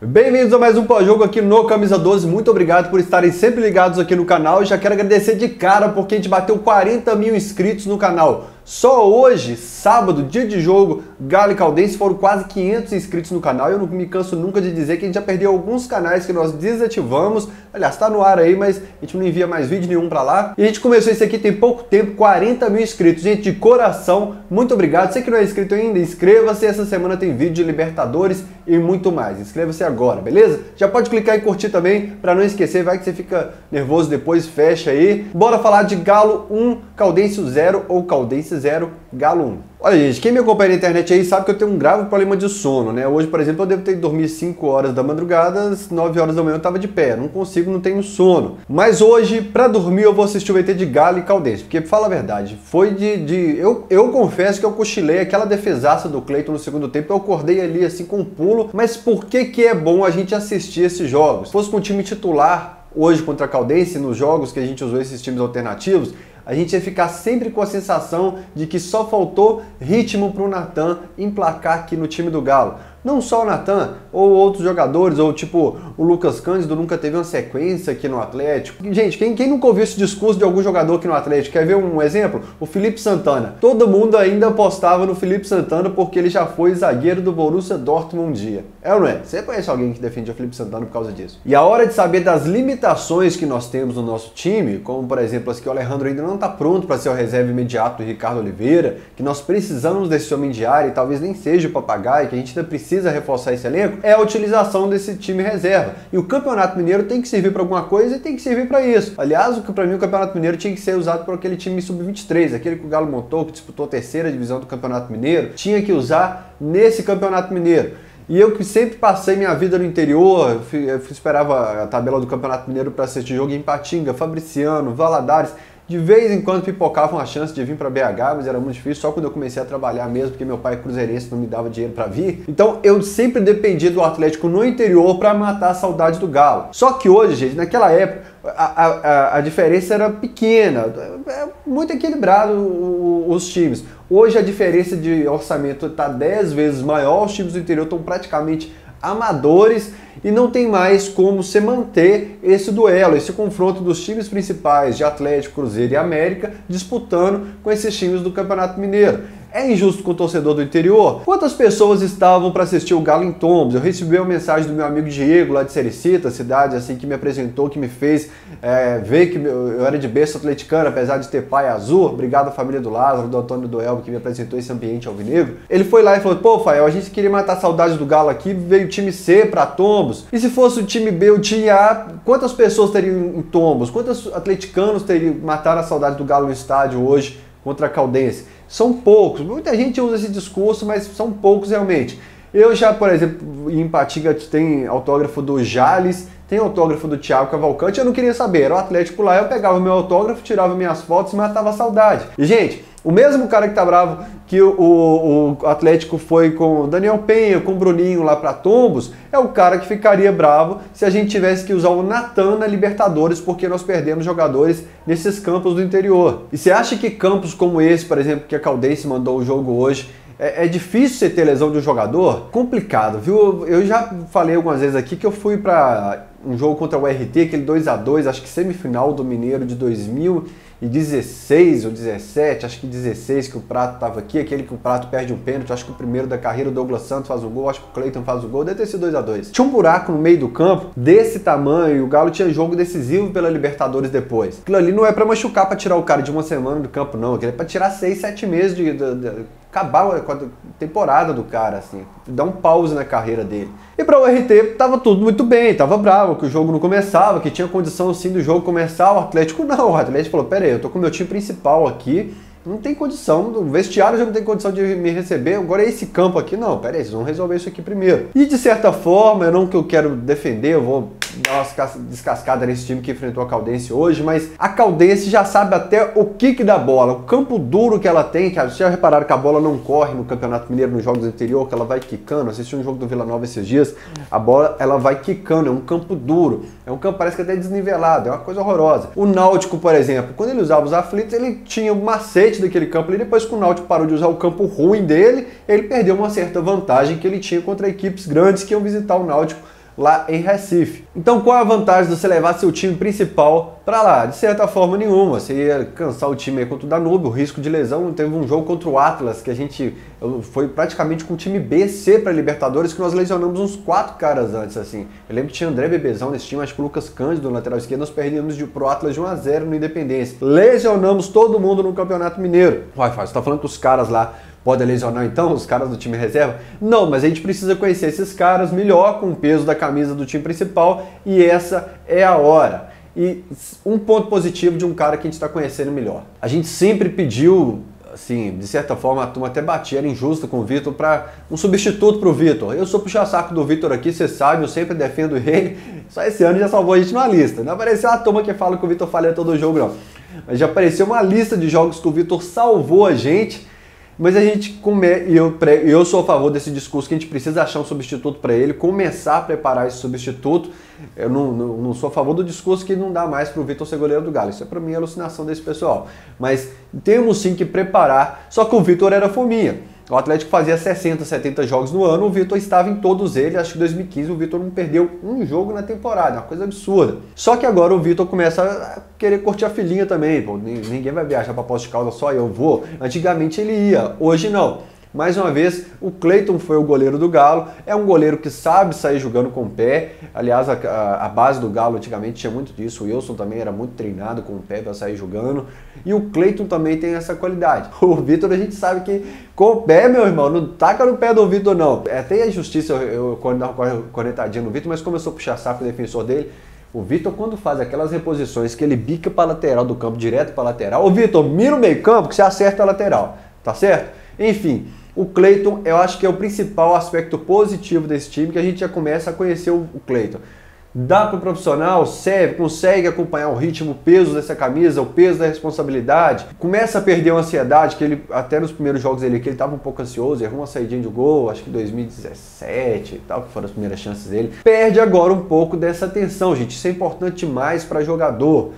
Bem-vindos a mais um pós-jogo aqui no Camisa 12, muito obrigado por estarem sempre ligados aqui no canal e já quero agradecer de cara porque a gente bateu 40 mil inscritos no canal. Só hoje, sábado, dia de jogo, Galo e Caldense foram quase 500 inscritos no canal e eu não me canso nunca de dizer que a gente já perdeu alguns canais que nós desativamos. Aliás, tá no ar aí, mas a gente não envia mais vídeo nenhum pra lá. E a gente começou isso aqui tem pouco tempo, 40 mil inscritos. Gente, de coração, muito obrigado. Você que não é inscrito ainda, inscreva-se. Essa semana tem vídeo de Libertadores e muito mais. Inscreva-se agora, beleza? Já pode clicar em curtir também, pra não esquecer. Vai que você fica nervoso depois, fecha aí. Bora falar de Galo 1, Caldense 0 ou Caldense 0, Galo 1. Olha, gente, quem me acompanha na internet aí sabe que eu tenho um grave problema de sono, né? Hoje, por exemplo, eu devo ter dormido 5 horas da madrugada, às 9 horas da manhã eu tava de pé. Não consigo, não tenho sono. Mas hoje, pra dormir, eu vou assistir o VT de Galo e Caldense. Porque, fala a verdade, foi eu confesso que eu cochilei aquela defesaça do Cleiton no segundo tempo. Eu acordei ali, assim, com um pulo. Mas por que é bom a gente assistir esses jogos? Se fosse com o time titular hoje contra a Caldense, nos jogos que a gente usou esses times alternativos, a gente ia ficar sempre com a sensação de que só faltou ritmo para o Natan emplacar aqui no time do Galo. Não só o Natan, ou outros jogadores, ou tipo o Lucas Cândido nunca teve uma sequência aqui no Atlético. Gente, quem nunca ouviu esse discurso de algum jogador aqui no Atlético? Quer ver um exemplo? O Felipe Santana. Todo mundo ainda apostava no Felipe Santana porque ele já foi zagueiro do Borussia Dortmund um dia. É ou não é? Você conhece alguém que defende o Felipe Santana por causa disso? E a hora de saber das limitações que nós temos no nosso time, como por exemplo as que o Alejandro ainda não está pronto para ser o reserva imediato do Ricardo Oliveira, que nós precisamos desse homem de área e talvez nem seja o papagaio, que a gente ainda precisa reforçar esse elenco, é a utilização desse time reserva. E o Campeonato Mineiro tem que servir para alguma coisa e tem que servir para isso. Aliás, para mim o Campeonato Mineiro tinha que ser usado por aquele time sub-23, aquele que o Galo montou, que disputou a terceira divisão do Campeonato Mineiro, tinha que usar nesse Campeonato Mineiro. E eu que sempre passei minha vida no interior, eu esperava a tabela do Campeonato Mineiro para assistir jogo em Ipatinga, Fabriciano, Valadares. De vez em quando pipocava uma chance de vir para BH, mas era muito difícil, só quando eu comecei a trabalhar mesmo, porque meu pai é cruzeirense, não me dava dinheiro para vir. Então eu sempre dependia do Atlético no interior para matar a saudade do Galo. Só que hoje, gente, naquela época, a diferença era pequena, muito equilibrado os times. Hoje a diferença de orçamento está 10 vezes maior, os times do interior estão praticamente amadores e não tem mais como se manter esse duelo, esse confronto dos times principais de Atlético, Cruzeiro e América disputando com esses times do Campeonato Mineiro. É injusto com o torcedor do interior? Quantas pessoas estavam para assistir o Galo em Tombos? Eu recebi uma mensagem do meu amigo Diego, lá de Sericita, cidade assim que me apresentou, que me fez ver que eu era de berço atleticano, apesar de ter pai azul. Obrigado à família do Lázaro, do Antônio do Elbo, que me apresentou esse ambiente alvinegro. Ele foi lá e falou, pô, Fael, a gente queria matar a saudade do Galo aqui, veio o time C para Tombos. E se fosse o time B, o time A, quantas pessoas teriam em Tombos? Quantos atleticanos teriam matado a saudade do Galo no estádio hoje contra a Caldense? São poucos. Muita gente usa esse discurso, mas são poucos realmente. Eu já, por exemplo, em Ipatinga tem autógrafo do Jales, tem autógrafo do Thiago Cavalcante, eu não queria saber, era o Atlético lá, eu pegava meu autógrafo, tirava minhas fotos e matava a saudade. E, gente, o mesmo cara que tá bravo que o Atlético foi com o Daniel Penha, com o Bruninho lá para Tombos, é o cara que ficaria bravo se a gente tivesse que usar o Natan na Libertadores porque nós perdemos jogadores nesses campos do interior. E você acha que campos como esse, por exemplo, que a Caldense mandou o jogo hoje, é difícil você ter lesão de um jogador? Complicado, viu? Eu já falei algumas vezes aqui que eu fui para um jogo contra o RT, aquele 2-2, acho que semifinal do Mineiro de 2016 ou 17, acho que 16 que o Prato estava aqui, aquele que o Prato perde um pênalti, acho que o primeiro da carreira, o Douglas Santos faz o gol, acho que o Cleiton faz o gol, deve ter sido 2-2. Tinha um buraco no meio do campo desse tamanho e o Galo tinha jogo decisivo pela Libertadores depois. Aquilo ali não é para machucar, para tirar o cara de uma semana do campo não, aquilo é para tirar 6, 7 meses acabar com a temporada do cara, assim, dar um pause na carreira dele. E para o RT tava tudo muito bem, tava bravo, que o jogo não começava, que tinha condição sim do jogo começar, o Atlético não, o Atlético falou, pera aí, eu tô com o meu time principal aqui, não tem condição, o vestiário já não tem condição de me receber, agora esse campo aqui não, pera aí, vocês vão resolver isso aqui primeiro. E de certa forma, não que eu quero defender, eu vou dar uma descascada nesse time que enfrentou a Caldense hoje, mas a Caldense já sabe até o kick da bola, o campo duro que ela tem, que vocês já repararam que a bola não corre no Campeonato Mineiro nos jogos anteriores, que ela vai quicando, assisti um jogo do Vila Nova esses dias, a bola ela vai quicando, é um campo duro, é um campo parece que até desnivelado, é uma coisa horrorosa. O Náutico, por exemplo, quando ele usava os aflitos, ele tinha um macete daquele campo ali, depois que o Náutico parou de usar o campo ruim dele, ele perdeu uma certa vantagem que ele tinha contra equipes grandes que iam visitar o Náutico lá em Recife. Então qual é a vantagem de você levar seu time principal para lá? De certa forma nenhuma, você ia cansar o time aí contra o Danúbio, o risco de lesão. Teve um jogo contra o Atlas que a gente foi praticamente com o time B, C para Libertadores, que nós lesionamos uns 4 caras antes, assim. Eu lembro que tinha André Bebezão nesse time, acho que o Lucas Cândido no lateral esquerdo, nós perdemos pro Atlas de 1-0 no Independência. Lesionamos todo mundo no Campeonato Mineiro. Wi-Fi, você tá falando que os caras lá podem lesionar então, os caras do time reserva? Não, mas a gente precisa conhecer esses caras melhor com o peso da camisa do time principal e essa é a hora. E um ponto positivo de um cara que a gente está conhecendo melhor. A gente sempre pediu, assim, de certa forma a turma até batia, era injusta com o Vitor, para um substituto para o Vitor. Eu sou puxa-saco do Vitor aqui, você sabe, eu sempre defendo ele. Só esse ano já salvou a gente numa lista. Não apareceu a turma que fala que o Vitor falha todo jogo, não. Mas já apareceu uma lista de jogos que o Vitor salvou a gente. Mas a gente eu sou a favor desse discurso que a gente precisa achar um substituto para ele, começar a preparar esse substituto. Eu não sou a favor do discurso que não dá mais para o Vitor ser goleiro do Galo. Isso é para mim alucinação desse pessoal. Mas temos sim que preparar. Só que o Vitor era fominha. O Atlético fazia 60, 70 jogos no ano, o Vitor estava em todos eles. Acho que em 2015 o Vitor não perdeu um jogo na temporada, uma coisa absurda. Só que agora o Vitor começa a querer curtir a filhinha também. Pô, ninguém vai viajar para Poços de Caldas, só eu vou. Antigamente ele ia, hoje não. Mais uma vez, o Cleiton foi o goleiro do Galo, é um goleiro que sabe sair jogando com o pé. Aliás, a base do Galo antigamente tinha muito disso, o Wilson também era muito treinado com o pé para sair jogando. E o Cleiton também tem essa qualidade. O Vitor a gente sabe que com o pé, meu irmão, não taca no pé do Vitor não. É até a justiça eu dar uma cornetadinha no Vitor, mas como eu sou puxa-saco defensor dele, o Vitor, quando faz aquelas reposições que ele bica para a lateral do campo, direto para a lateral, ô Vitor, mira o meio campo que você acerta a lateral, tá certo? Enfim, o Cleiton, eu acho que é o principal aspecto positivo desse time, que a gente já começa a conhecer o Cleiton. Dá para o profissional, serve, consegue acompanhar o ritmo, o peso dessa camisa, o peso da responsabilidade. Começa a perder a ansiedade, que ele, até nos primeiros jogos dele, que ele estava um pouco ansioso, errou uma saidinha de gol, acho que em 2017 e tal, que foram as primeiras chances dele. Perde agora um pouco dessa tensão, gente. Isso é importante demais para jogador.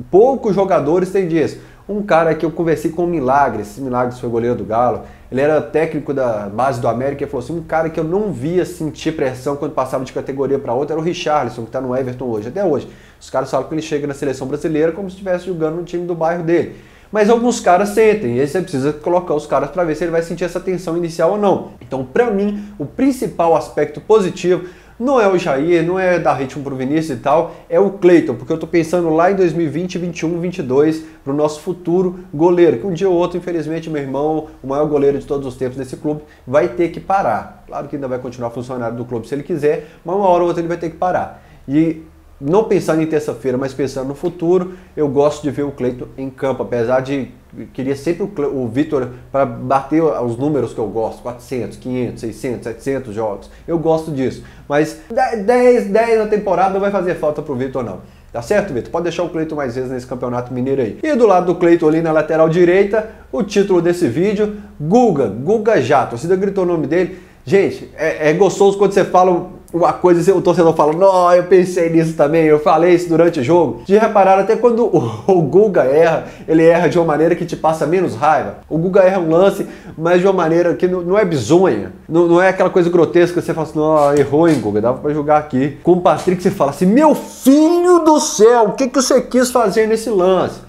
Poucos jogadores têm disso. Um cara que eu conversei com o Milagres, esse Milagres foi goleiro do Galo, ele era técnico da base do América e falou assim, um cara que eu não via sentir pressão quando passava de categoria para outra era o Richarlison, que está no Everton hoje, até hoje. Os caras falam que ele chega na seleção brasileira como se estivesse jogando no time do bairro dele. Mas alguns caras sentem, e aí você precisa colocar os caras para ver se ele vai sentir essa tensão inicial ou não. Então, para mim, o principal aspecto positivo não é o Jair, não é dar ritmo pro Vinícius e tal, é o Cleiton, porque eu tô pensando lá em 2020, 21, 22, pro nosso futuro goleiro, que um dia ou outro, infelizmente, meu irmão, o maior goleiro de todos os tempos desse clube, vai ter que parar. Claro que ainda vai continuar funcionário do clube se ele quiser, mas uma hora ou outra ele vai ter que parar. E não pensando em terça-feira, mas pensando no futuro, eu gosto de ver o Cleiton em campo, apesar de queria sempre o Vitor para bater os números que eu gosto, 400, 500, 600, 700 jogos, eu gosto disso, mas 10 na temporada não vai fazer falta pro Vitor não. Tá certo, Vitor? Pode deixar o Cleiton mais vezes nesse campeonato mineiro aí. E do lado do Cleiton ali na lateral direita, o título desse vídeo, Guga Jato. A torcida gritou o nome dele. Gente, é gostoso quando você fala uma coisa e o torcedor fala, não, eu pensei nisso também, eu falei isso durante o jogo. De reparar, até quando o Guga erra, ele erra de uma maneira que te passa menos raiva. O Guga erra um lance, mas de uma maneira que não é bizonha, não é aquela coisa grotesca que você fala assim, não, errou, hein, Guga, dava pra jogar aqui. Com o Patrick você fala assim, meu filho do céu, o que você quis fazer nesse lance?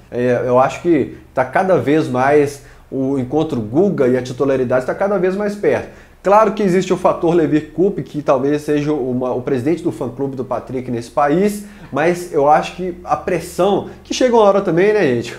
Eu acho que tá cada vez mais, o encontro Guga e a titularidade está cada vez mais perto. Claro que existe o fator Levir Coupe, que talvez seja o presidente do fã-clube do Patrick nesse país, mas eu acho que a pressão, que chega uma hora também, né, gente?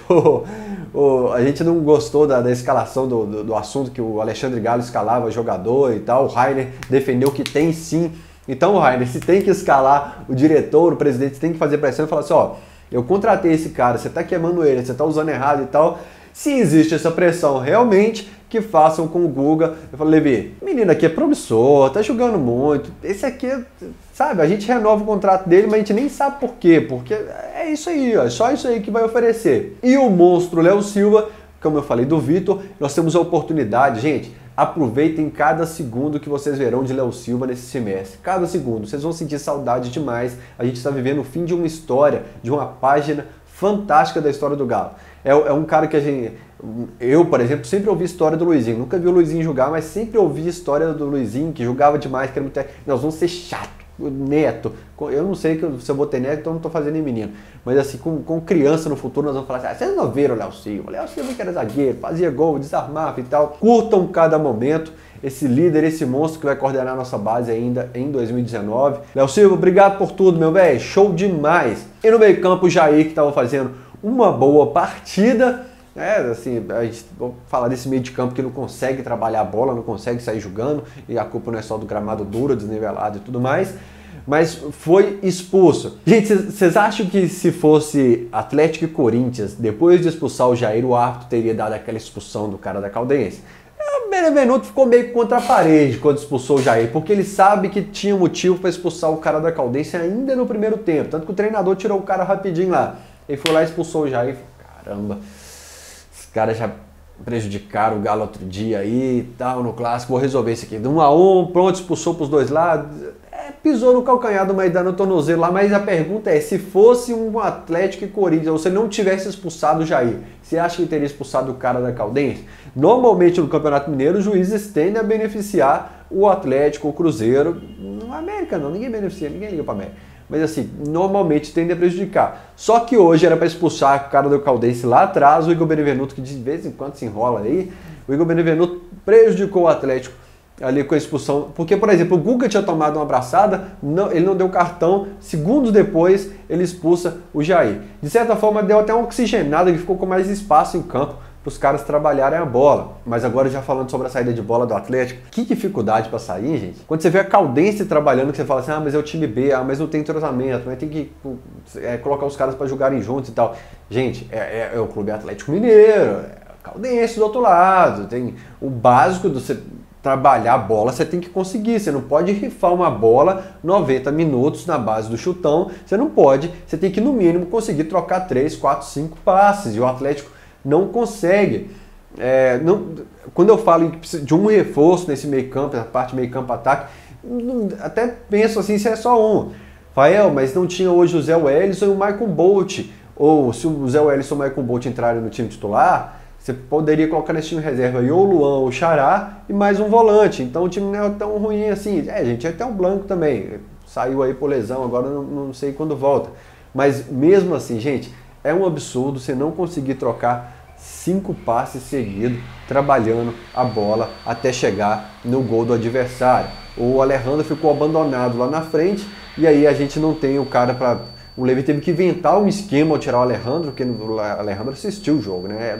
A gente não gostou da escalação do assunto que o Alexandre Galo escalava jogador e tal, o Rainer defendeu que tem sim. Então, Rainer, se tem que escalar o diretor, o presidente, você tem que fazer pressão e falar assim, ó, eu contratei esse cara, você tá queimando ele, você tá usando errado e tal. Se existe essa pressão realmente, que façam com o Guga. Eu falo, Levi, menino aqui é promissor, tá jogando muito. Esse aqui, sabe, a gente renova o contrato dele, mas a gente nem sabe por quê. Porque é isso aí, ó, é só isso aí que vai oferecer. E o monstro Léo Silva, como eu falei do Vitor, nós temos a oportunidade, gente, aproveitem cada segundo que vocês verão de Léo Silva nesse semestre. Cada segundo, vocês vão sentir saudade demais. A gente está vivendo o fim de uma história, de uma página fantástica da história do Galo. É um cara que eu, por exemplo, sempre ouvi a história do Luizinho. Nunca vi o Luizinho jogar, mas sempre ouvi a história do Luizinho, que jogava demais, que era muito... Nós vamos ser chato. neto, eu não sei se eu vou ter neto, então não tô fazendo em menino, mas assim, com criança no futuro nós vamos falar assim, vocês não viram o Léo Silva que era zagueiro, fazia gol, desarmava e tal. Curtam cada momento, esse líder, esse monstro que vai coordenar a nossa base ainda em 2019. Léo Silva, obrigado por tudo, meu velho, show demais. E no meio campo o Jair, que estava fazendo uma boa partida. Assim, a gente vou falar desse meio de campo que não consegue trabalhar a bola, não consegue sair jogando, e a culpa não é só do gramado duro, desnivelado e tudo mais, mas foi expulso. Gente, vocês acham que se fosse Atlético e Corinthians, depois de expulsar o Jair, o árbitro teria dado aquela expulsão do cara da Caldense? O Benevenuto ficou meio contra a parede quando expulsou o Jair, porque ele sabe que tinha motivo para expulsar o cara da Caldense ainda no primeiro tempo, tanto que o treinador tirou o cara rapidinho lá. Ele foi lá e expulsou o Jair. Caramba, os caras já prejudicaram o Galo outro dia aí e tal, no clássico, vou resolver isso aqui. De 1-1, pronto, expulsou pros dois lados. Pisou no calcanhar do Maidana no tornozelo lá, mas a pergunta é, se fosse um Atlético e Corinthians, ou você não tivesse expulsado o Jair, você acha que teria expulsado o cara da Caldense? Normalmente no Campeonato Mineiro, os juízes tendem a beneficiar o Atlético, o Cruzeiro. No América não, ninguém beneficia, ninguém liga pra América. Mas assim, normalmente tende a prejudicar. Só que hoje era para expulsar o cara do Caldense lá atrás, o Igor Benevenuto, que de vez em quando se enrola aí, o Igor Benevenuto prejudicou o Atlético ali com a expulsão, porque, por exemplo, o Guga tinha tomado uma abraçada, ele não deu cartão, segundos depois ele expulsa o Jair. De certa forma deu até uma oxigenada, ele ficou com mais espaço em campo para os caras trabalharem a bola. Mas agora já falando sobre a saída de bola do Atlético, que dificuldade para sair, gente. Quando você vê a Caldense trabalhando, que você fala assim, mas é o time B, mas não tem entrosamento, mas tem que colocar os caras para jogarem juntos e tal. Gente, é o Clube Atlético Mineiro, Caldense do outro lado, tem o básico do você trabalhar a bola, você tem que conseguir, você não pode rifar uma bola 90 minutos na base do chutão, você não pode, você tem que no mínimo conseguir trocar 3, 4, 5 passes, e o Atlético não consegue. Quando eu falo de um reforço nesse meio campo, na parte meio campo ataque, até penso assim, se é só um. Fael, mas não tinha hoje o Zé Wellison e o Michael Bolt, ou se o Zé Wellison e o Michael Bolt entrarem no time titular, você poderia colocar nesse time reserva aí ou o Luan ou o Xará e mais um volante. Então o time não é tão ruim assim. Gente, até o Blanco também. Saiu aí por lesão, agora não sei quando volta. Mas mesmo assim, gente, é um absurdo você não conseguir trocar 5 passes seguidos, trabalhando a bola até chegar no gol do adversário. O Alejandro ficou abandonado lá na frente e aí a gente não tem o cara para... O Levi teve que inventar um esquema ao tirar o Alejandro, porque o Alejandro assistiu o jogo, né?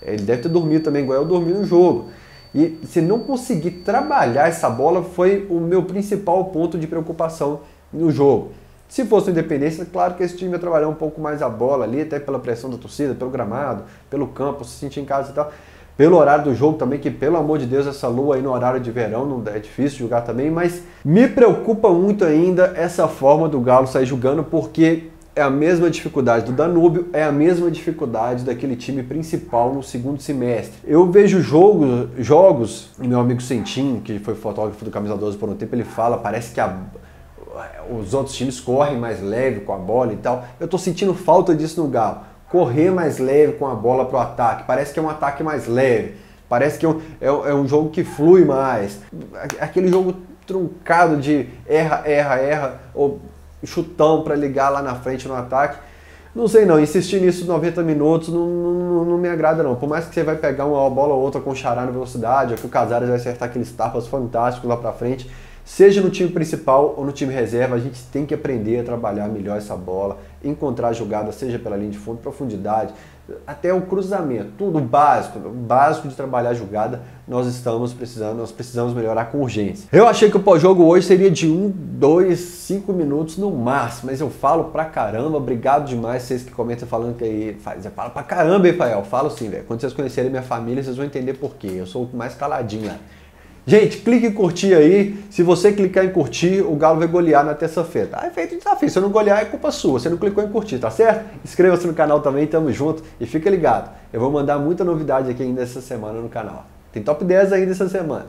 Ele deve ter dormido também, igual eu dormi no jogo. E se não conseguir trabalhar essa bola, foi o meu principal ponto de preocupação no jogo. Se fosse o Independência, claro que esse time ia trabalhar um pouco mais a bola ali, até pela pressão da torcida, pelo gramado, pelo campo, se sentir em casa e tal. Pelo horário do jogo também, que pelo amor de Deus, essa lua aí no horário de verão não é difícil jogar também, mas me preocupa muito ainda essa forma do Galo sair jogando, porque é a mesma dificuldade do Danúbio, é a mesma dificuldade daquele time principal no segundo semestre. Eu vejo jogos, e meu amigo Sentim, que foi fotógrafo do Camisa 12 por um tempo, ele fala, parece que os outros times correm mais leve com a bola e tal. Eu tô sentindo falta disso no Galo. Correr mais leve com a bola pro ataque, parece que é um ataque mais leve, parece que é um jogo que flui mais. Aquele jogo truncado de erra, ou chutão para ligar lá na frente no ataque. Não sei não, insistir nisso 90 minutos não me agrada não. Por mais que você vai pegar uma bola ou outra com o Xará na velocidade, ou que o Casares vai acertar aqueles tapas fantásticos lá para frente, seja no time principal ou no time reserva, a gente tem que aprender a trabalhar melhor essa bola, encontrar jogada, seja pela linha de fundo, profundidade, até o cruzamento, tudo básico de trabalhar a jogada, nós precisamos melhorar com urgência. Eu achei que o pós-jogo hoje seria de 1, 2, 5 minutos no máximo, mas eu falo pra caramba, obrigado demais vocês que comentam falando que aí, você fala pra caramba, hein, Fael? Falo sim, velho. Quando vocês conhecerem minha família, vocês vão entender por quê. Eu sou o mais caladinho lá. Gente, clique em curtir aí. Se você clicar em curtir, o Galo vai golear na terça-feira. Tá feito o desafio. Se eu não golear, é culpa sua. Você não clicou em curtir, tá certo? Inscreva-se no canal também, tamo junto. E fica ligado. Eu vou mandar muita novidade aqui ainda essa semana no canal. Tem top 10 ainda essa semana.